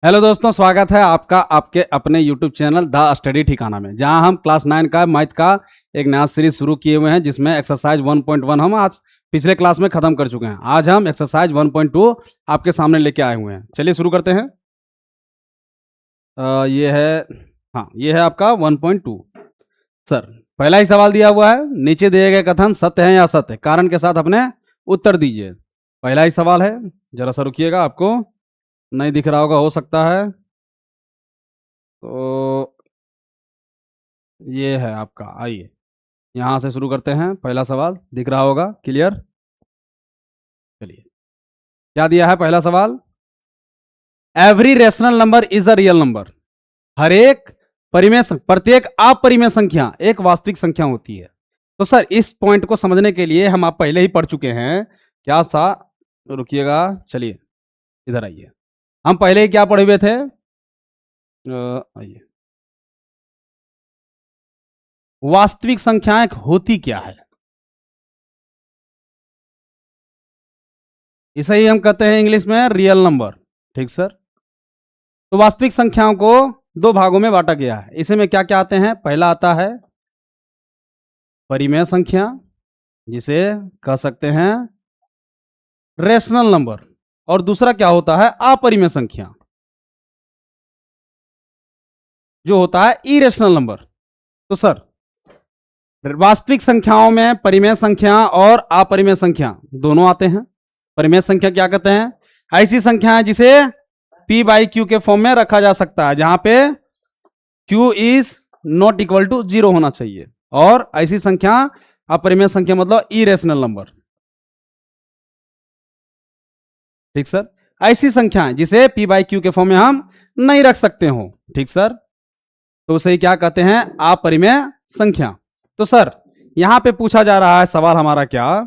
Hello दोस्तों, स्वागत है आपका आपके अपने यूट्यूब चैनल द स्टडी ठिकाना में, जहां हम क्लास 9 का मैथ का एक नया सीरीज शुरू किए हुए हैं, जिसमें एक्सरसाइज 1.1 हम आज पिछले क्लास में ख़त्म कर चुके हैं। आज हम एक्सरसाइज 1.2 आपके सामने लेके आए हुए हैं। चलिए शुरू करते हैं। ये है, हाँ ये है आपका 1.2। सर, पहला ही सवाल दिया हुआ है, नीचे दिए गए कथन सत्य है या असत्य, कारण के साथ अपने उत्तर दीजिए। पहला ही सवाल है, जरा सा रुकिएगा, आपको नहीं दिख रहा होगा, हो सकता है। तो ये है आपका, आइए यहाँ से शुरू करते हैं। पहला सवाल दिख रहा होगा, क्लियर। चलिए, क्या दिया है पहला सवाल? Every rational number is a real number. हर एक प्रत्येक अपरिमेय संख्या एक वास्तविक संख्या होती है। तो सर, इस पॉइंट को समझने के लिए हम आप पहले ही पढ़ चुके हैं। क्या सा, रुकिएगा, चलिए इधर आइए। हम पहले ही क्या पढ़े हुए थे? आइए, वास्तविक संख्याएं होती क्या है, इसे ही हम कहते हैं इंग्लिश में रियल नंबर। ठीक सर। तो वास्तविक संख्याओं को दो भागों में बांटा गया है। इसे में क्या क्या आते हैं? पहला आता है परिमेय संख्या, जिसे कह सकते हैं रेशनल नंबर, और दूसरा क्या होता है? अपरिमेय संख्या, जो होता है इरेशनल नंबर। तो सर, वास्तविक संख्याओं में परिमेय संख्या और अपरिमेय संख्या दोनों आते हैं। परिमेय संख्या क्या कहते हैं? ऐसी संख्या है जिसे p बाई क्यू के फॉर्म में रखा जा सकता है, जहां पे q is not equal to 0 होना चाहिए। और ऐसी संख्या अपरिमेय संख्या मतलब इरेशनल नंबर। ठीक सर। ऐसी संख्या जिसे p बाई क्यू के फॉर्म में हम नहीं रख सकते हो। ठीक सर। तो उसे क्या कहते हैं? अपरिमेय संख्या। तो सर, यहां पे पूछा जा रहा है सवाल हमारा क्या,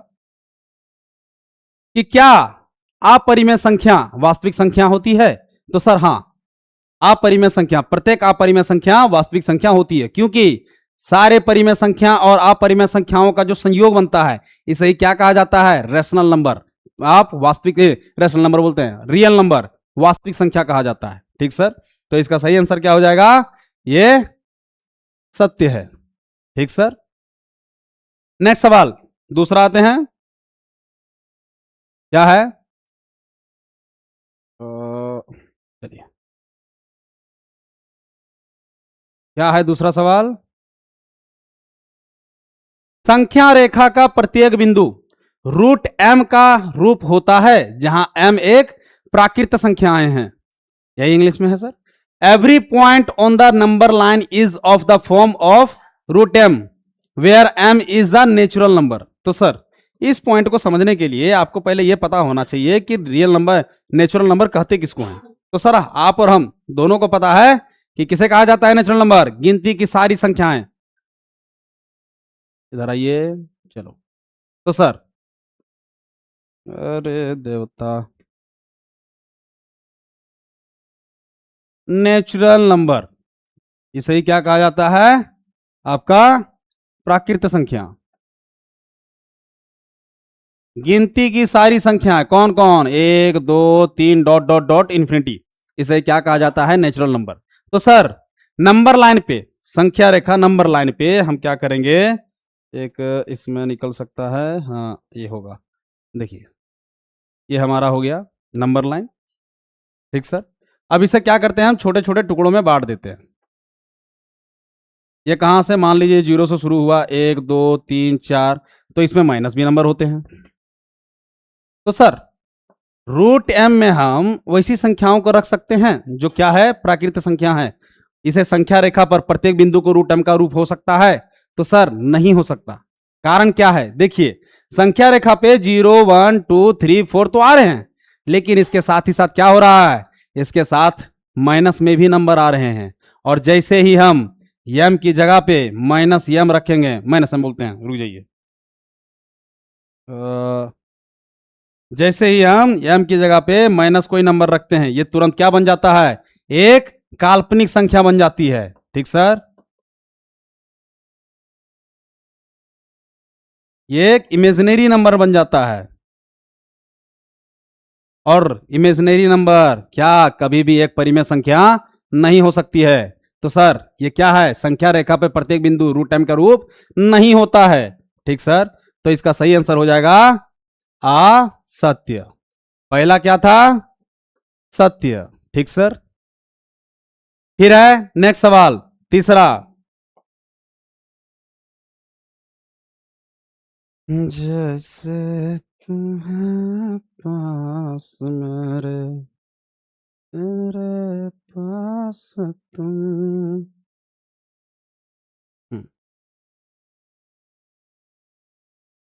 कि क्या अपरिमेय संख्या वास्तविक संख्या होती है? तो सर हाँ, अपरिमेय संख्या, प्रत्येक अपरिमेय संख्या वास्तविक संख्या होती है, क्योंकि सारे परिमेय संख्या और अपरिमेय संख्याओं का जो संयोग बनता है, इसे ही क्या कहा जाता है? Rational number. आप वास्तविक रेशनल नंबर बोलते हैं, रियल नंबर वास्तविक संख्या कहा जाता है। ठीक सर। तो इसका सही आंसर क्या हो जाएगा? ये सत्य है। ठीक सर। नेक्स्ट सवाल, दूसरा आते हैं। क्या है? चलिए, क्या है दूसरा सवाल? संख्या रेखा का प्रत्येक बिंदु रूट m का रूप होता है, जहां m एक प्राकृत संख्याएं हैं। यही इंग्लिश में है sir. Every point on the number line is of the form of root m where m is the natural number. तो सर, इस पॉइंट को समझने के लिए आपको पहले यह पता होना चाहिए कि रियल नंबर, नेचुरल नंबर कहते किसको हैं। तो सर, आप और हम दोनों को पता है कि किसे कहा जाता है नेचुरल नंबर? गिनती की सारी संख्याएं। इधर आइए, चलो। तो सर, अरे देवता, नेचुरल नंबर, इसे ही क्या कहा जाता है? आपका प्राकृत संख्या। गिनती की सारी संख्याएं कौन कौन? एक, दो, तीन, डॉट डॉट डॉट इन्फिनिटी, इसे क्या कहा जाता है? Natural number. तो सर, नंबर लाइन पे, संख्या रेखा नंबर लाइन पे हम क्या करेंगे? एक इसमें निकल सकता है, हाँ ये होगा। देखिए, ये हमारा हो गया नंबर लाइन। ठीक सर। अब इसे क्या करते हैं? हम छोटे छोटे टुकड़ों में बांट देते हैं। ये कहां से? मान लीजिए 0 से शुरू हुआ, 1 2 3 4, तो इसमें माइनस भी नंबर होते हैं। तो सर, रूट m में हम वैसी संख्याओं को रख सकते हैं जो क्या है? प्राकृत संख्या है। इसे संख्या रेखा पर प्रत्येक बिंदु को रूट m का रूप हो सकता है? तो सर नहीं हो सकता। कारण क्या है? देखिए, संख्या रेखा पे 0 1 2 3 4 तो आ रहे हैं, लेकिन इसके साथ ही साथ क्या हो रहा है? इसके साथ माइनस में भी नंबर आ रहे हैं। और जैसे ही हम m की जगह पे माइनस m रखेंगे, माइनस m बोलते हैं, रुक जाइए, जैसे ही हम m की जगह पे माइनस कोई नंबर रखते हैं, ये तुरंत क्या बन जाता है? एक काल्पनिक संख्या बन जाती है। ठीक सर। ये एक इमेजिनरी नंबर बन जाता है। और इमेजिनरी नंबर क्या कभी भी एक परिमेय संख्या नहीं हो सकती है। तो सर ये क्या है, संख्या रेखा पे प्रत्येक बिंदु रूट m का रूप नहीं होता है। ठीक सर, तो इसका सही आंसर हो जाएगा असत्य। पहला क्या था, सत्य। ठीक सर, फिर है नेक्स्ट सवाल तीसरा। जैसे तुम्हें पास मेरे तेरे पास तुम।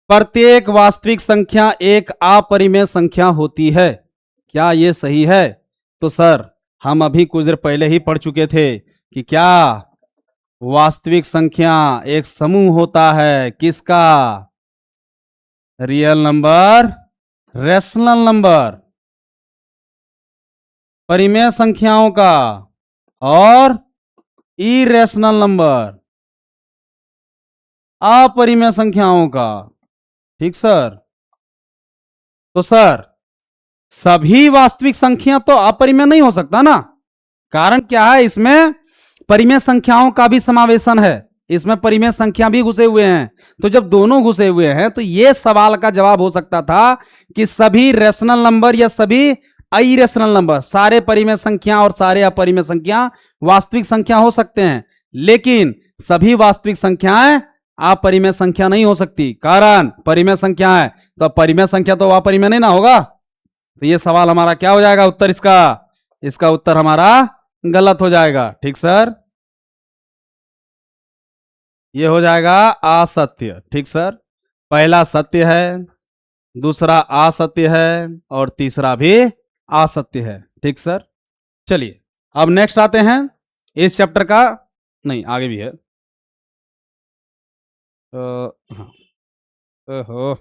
प्रत्येक वास्तविक संख्या एक अपरिमेय संख्या होती है, क्या यह सही है। तो सर हम अभी कुछ देर पहले ही पढ़ चुके थे कि क्या वास्तविक संख्या एक समूह होता है, किसका, रियल नंबर, रेशनल नंबर, परिमेय संख्याओं का और इरेशनल नंबर, अपरिमेय संख्याओं का। ठीक सर, तो सर सभी वास्तविक संख्या तो अपरिमेय नहीं हो सकता ना, कारण क्या है, इसमें परिमेय संख्याओं का भी समावेशन है, इसमें परिमेय संख्या भी घुसे हुए हैं। तो जब दोनों घुसे हुए हैं तो यह सवाल का जवाब हो सकता था कि सभी रेशनल नंबर या सभी इरेशनल नंबर, सारे परिमेय संख्या और सारे अपरिमेय संख्या वास्तविक संख्या हो सकते हैं, लेकिन सभी वास्तविक संख्याएं अपरिमेय संख्या नहीं हो सकती, कारण परिमेय संख्या है तो परिमेय संख्या तो अपरिमेय नहीं ना होगा। तो ये सवाल हमारा क्या हो जाएगा, उत्तर इसका उत्तर हमारा गलत हो जाएगा। ठीक सर, ये हो जाएगा असत्य। ठीक सर, पहला सत्य है, दूसरा असत्य है और तीसरा भी असत्य है। ठीक सर, चलिए अब नेक्स्ट आते हैं इस चैप्टर का, नहीं आगे भी है। हाँ, ओहो,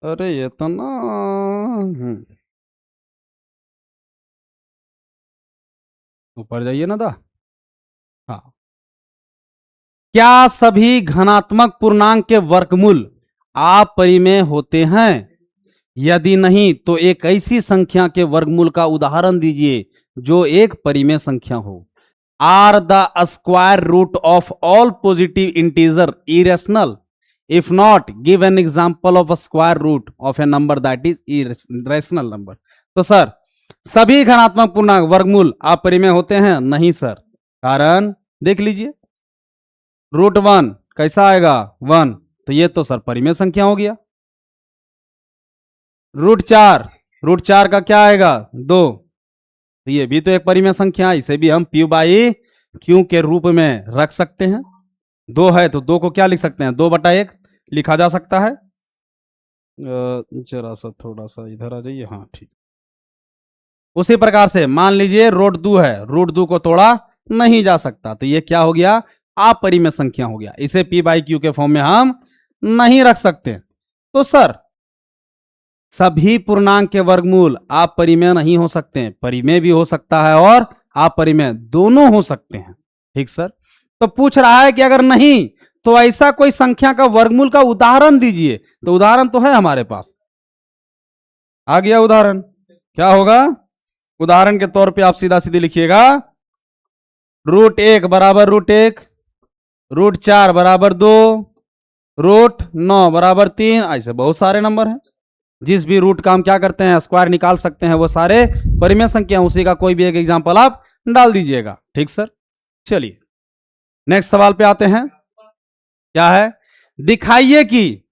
अरे ये तो ना, ऊपर जाइए ना दा। हाँ, क्या सभी धनात्मक पूर्णांक के वर्गमूल अपरिमेय होते हैं, यदि नहीं तो एक ऐसी संख्या के वर्गमूल का उदाहरण दीजिए जो एक परिमेय संख्या हो। Are the square root of all positive integer irrational, if not give an example of a square root of a number that is irrational number. तो सर सभी धनात्मक पूर्णांक वर्गमूल अपरिमेय होते हैं, नहीं सर, कारण देख लीजिए, रूट 1 कैसा आएगा 1, तो ये तो सर परिमेय संख्या हो गया। रूट 4 का क्या आएगा 2, तो ये भी तो एक परिमेय संख्या, इसे भी हम पी बाई क्यू के रूप में रख सकते हैं। 2 है तो 2 को क्या लिख सकते हैं, 2/1 लिखा जा सकता है। जरा सा थोड़ा सा इधर आ जाइए, हाँ ठीक। उसी प्रकार से मान लीजिए रूट 2 है, रूट 2 को तोड़ा नहीं जा सकता, तो ये क्या हो गया, अपरिमेय संख्या हो गया, इसे पी बाई क्यू के फॉर्म में हम नहीं रख सकते। तो सर सभी पूर्णांक के वर्गमूल अपरिमेय नहीं हो सकते, परिमेय भी हो सकता है और अपरिमेय दोनों हो सकते हैं। ठीक सर, तो पूछ रहा है कि अगर नहीं तो ऐसा कोई संख्या का वर्गमूल का उदाहरण दीजिए, तो उदाहरण तो है हमारे पास, आ गया उदाहरण, क्या होगा, उदाहरण के तौर पे आप सीधा सीधी लिखिएगा, रूट 1 बराबर रूट 1, रूट 4 बराबर 2, रूट 9 बराबर 3, ऐसे बहुत सारे नंबर हैं, जिस भी रूट का हम क्या करते हैं स्क्वायर निकाल सकते हैं, वो सारे परिमेय संख्या, उसी का कोई भी एक एग्जांपल आप डाल दीजिएगा। ठीक सर, चलिए नेक्स्ट सवाल पे आते हैं, क्या है, दिखाइए कि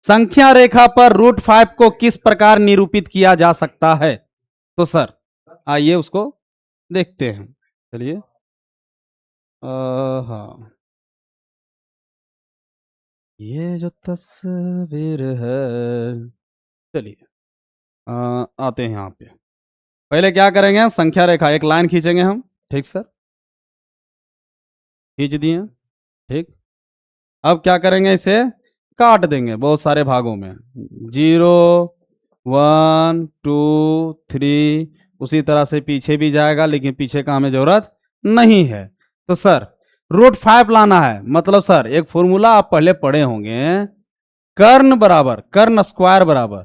संख्या रेखा पर रूट 5 को किस प्रकार निरूपित किया जा सकता है। तो सर आइए उसको देखते हैं, चलिए हाँ, ये जो तस्वीर है, चलिए आते हैं यहाँ पे, पहले क्या करेंगे, संख्या रेखा एक लाइन खींचेंगे हम। ठीक सर, खींच दिए, ठीक, अब क्या करेंगे, इसे काट देंगे बहुत सारे भागों में, 0 1 2 3, उसी तरह से पीछे भी जाएगा, लेकिन पीछे का हमें जरूरत नहीं है। तो सर रूट 5 लाना है, मतलब सर एक फॉर्मूला आप पहले पढ़े होंगे, कर्ण स्क्वायर बराबर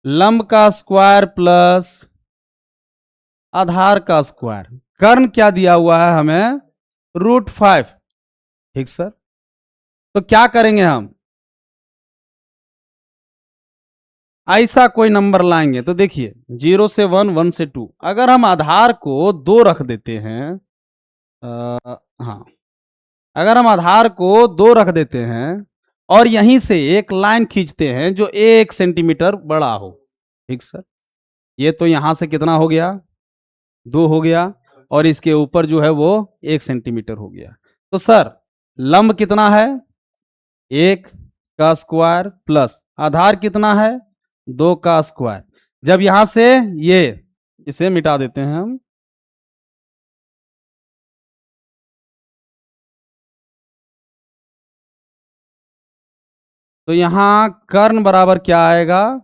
लंब का स्क्वायर प्लस आधार का स्क्वायर। कर्ण क्या दिया हुआ है हमें? √5। ठीक सर, तो क्या करेंगे हम? ऐसा कोई नंबर लाएंगे तो देखिए 0 से 1, 1 से 2। अगर हम आधार को 2 रख देते हैं, हाँ, अगर हम आधार को 2 रख देते हैं और यहीं से एक लाइन खींचते हैं जो 1 सेंटीमीटर बड़ा हो। ठीक सर, ये तो यहां से कितना हो गया? 2 हो गया, और इसके ऊपर जो है वो 1 सेंटीमीटर हो गया। तो सर लंब कितना है? 1 का स्क्वायर प्लस आधार कितना है? 2 का स्क्वायर। जब यहां से ये इसे मिटा देते हैं हम, तो यहां कर्ण बराबर क्या आएगा?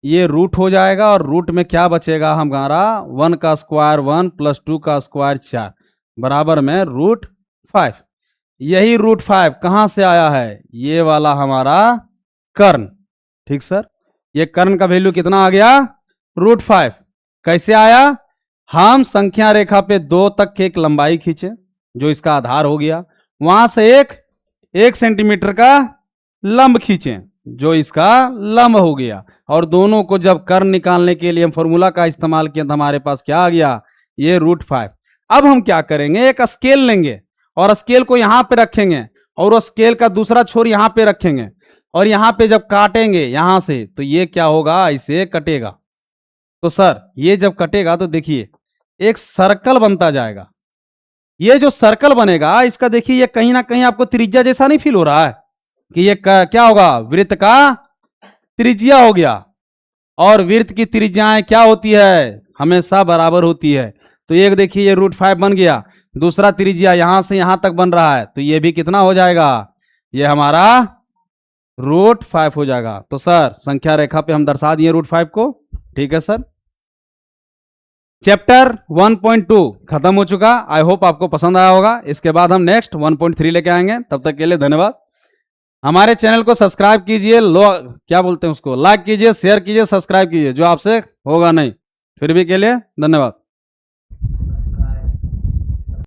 ये रूट हो जाएगा, और रूट में क्या बचेगा हमारा? 1 का स्क्वायर 1 प्लस 2 का स्क्वायर 4 बराबर में √5। यही √5 कहां से आया है? ये वाला हमारा कर्ण। ठीक सर, ये कर्ण का वैल्यू कितना आ गया? √5। कैसे आया? हम संख्या रेखा पे 2 तक की एक लंबाई खींचे जो इसका आधार हो गया, वहां से एक सेंटीमीटर का लंब खींचे जो इसका लंब हो गया, और दोनों को जब कर्ण निकालने के लिए हम फॉर्मूला का इस्तेमाल किया तो हमारे पास क्या आ गया? ये √5। अब हम क्या करेंगे? एक स्केल लेंगे और स्केल को यहां पे रखेंगे, और उस स्केल का दूसरा छोर यहां पे रखेंगे, और यहां पे जब काटेंगे यहां से तो ये क्या होगा? इसे कटेगा। तो सर ये जब कटेगा तो देखिए एक सर्कल बनता जाएगा। ये जो सर्कल बनेगा इसका देखिए ये कहीं ना कहीं आपको त्रिज्या जैसा नहीं फील हो रहा है कि ये क्या होगा? वृत्त का त्रिज्या हो गया, और वृत्त की त्रिज्याएं क्या होती है? हमेशा बराबर होती है। तो एक देखिए ये √5 बन गया, दूसरा त्रिज्या यहां से यहां तक बन रहा है, तो ये भी कितना हो जाएगा? ये हमारा √5 हो जाएगा। तो सर संख्या रेखा पे हम दर्शा दिए √5 को। ठीक है सर, चैप्टर 1.2 खत्म हो चुका। आई होप आपको पसंद आया होगा। इसके बाद हम नेक्स्ट 1.3 लेके आएंगे। तब तक के लिए धन्यवाद। हमारे चैनल को सब्सक्राइब कीजिए, क्या बोलते हैं उसको, लाइक कीजिए, शेयर कीजिए, सब्सक्राइब कीजिए, जो आपसे होगा नहीं। फिर भी के लिए धन्यवाद।